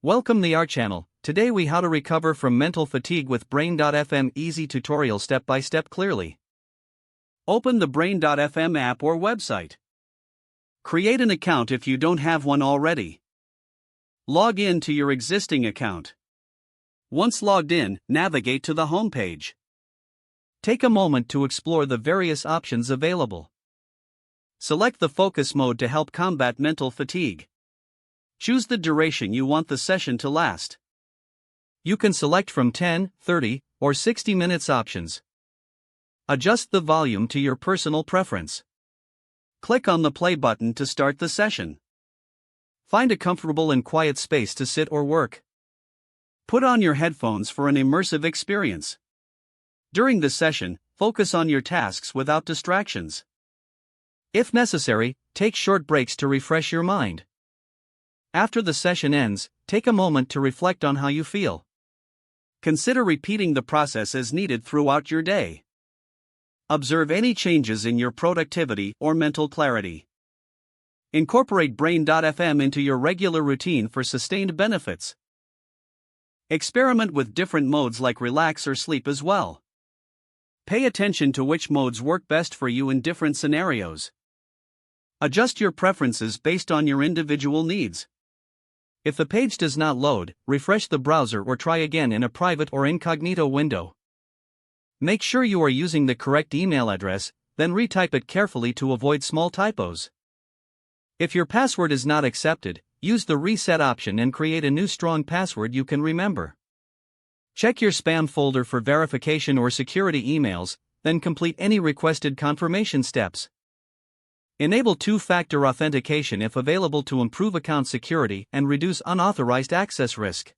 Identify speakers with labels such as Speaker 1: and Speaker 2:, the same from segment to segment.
Speaker 1: Welcome to our channel. Today we how to recover from mental fatigue with Brain.fm easy tutorial step by step clearly. Open the Brain.fm app or website. Create an account if you don't have one already. Log in to your existing account. Once logged in, navigate to the home page. Take a moment to explore the various options available. Select the focus mode to help combat mental fatigue. Choose the duration you want the session to last. You can select from 10, 30, or 60 minutes options. Adjust the volume to your personal preference. Click on the play button to start the session. Find a comfortable and quiet space to sit or work. Put on your headphones for an immersive experience. During the session, focus on your tasks without distractions. If necessary, take short breaks to refresh your mind. After the session ends, take a moment to reflect on how you feel. Consider repeating the process as needed throughout your day. Observe any changes in your productivity or mental clarity. Incorporate Brain.fm into your regular routine for sustained benefits. Experiment with different modes like relax or sleep as well. Pay attention to which modes work best for you in different scenarios. Adjust your preferences based on your individual needs. If the page does not load, refresh the browser or try again in a private or incognito window. Make sure you are using the correct email address, then retype it carefully to avoid small typos. If your password is not accepted, use the reset option and create a new strong password you can remember. Check your spam folder for verification or security emails, then complete any requested confirmation steps. Enable two-factor authentication if available to improve account security and reduce unauthorized access risk.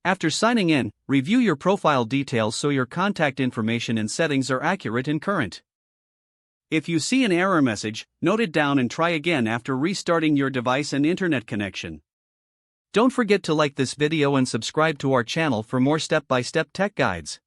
Speaker 1: After signing in, review your profile details so your contact information and settings are accurate and current. If you see an error message, note it down and try again after restarting your device and internet connection. Don't forget to like this video and subscribe to our channel for more step-by-step tech guides.